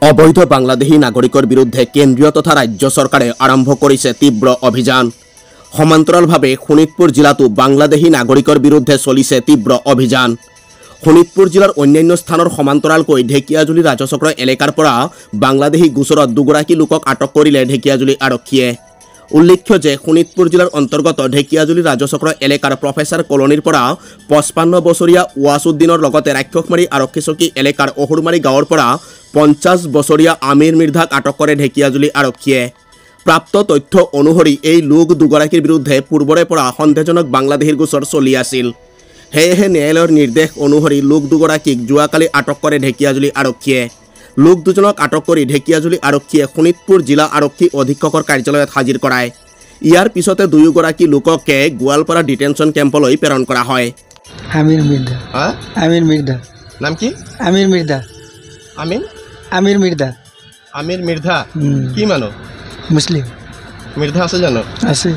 অবৈধ বাংলাদেশী নাগৰিকৰ বিৰুদ্ধে কেন্দ্ৰীয় তথা ৰাজ্য চৰকাৰে আৰম্ভ কৰিছে তীব্ৰ অভিযান। সমান্তৰালভাৱে শোণিতপুৰ জিলাতো বাংলাদেশী নাগৰিকৰ বিৰুদ্ধে চলিছে তীব্ৰ অভিযান। শোণিতপুৰ জিলাৰ অন্যান্য স্থানৰ সমান্তৰালকৈ ঢেকিয়াজুলি ৰাজচক্ৰ এলেকাৰ পৰা বাংলাদেশী গোচৰত দুগৰাকী লোকক আটক কৰিলে ঢেকিয়াজুলি আৰক্ষীয়ে। উল্লেখ্য যে শোণিতপুৰ জিলাৰ অন্তৰ্গত ঢেকিয়াজুলি ৰাজচক্ৰ এলেকাৰ প্ৰফেচাৰ কলনীৰ পৰা 55 বছৰীয়া ৱাছুদ্দিনৰ লগতে ৰাক্ষসমাৰী আৰক্ষী চকী এলেকাৰ অহুৰমাৰী গাঁৱৰ পৰা 50 বছৰীয়া আমিৰ মিৰ্ধাক আটক কৰে ঢেকিয়াজুলি আৰক্ষীয়ে। প্ৰাপ্ত তথ্য অনুসৰি এই লোক দুগৰাকীৰ বিৰুদ্ধে পূৰ্বৰে পৰা সন্দেহজনক বাংলাদেশীৰ গোচৰ চলি আছিল। সেয়েহে ন্যায়ালয়ৰ নিৰ্দেশ অনুসৰি লোক দুগৰাকীক যোৱাকালি আটক কৰে ঢেকিয়াজুলি আৰক্ষীয়ে। লোক দুজনক আটক কৰি ঢেকিয়াজুলি আৰক্ষীয়ে শোণিতপুৰ জিলা আৰক্ষী অধীক্ষকৰ কাৰ্যালয়ত হাজিৰ কৰায়। ইয়াৰ পিছতে দুয়োগৰাকী লোককে গোৱালপাৰা ডিটেনশ্যন কেম্পলৈ প্ৰেৰণ কৰা হয়। আমির মির্জা। আমির মির্জা। নাম কি? আমির মির্জা। আমির মির্জা। আমির মির্ধা কি মানুহ? মুসলিম। মির্ধা আছে জানো? আছে।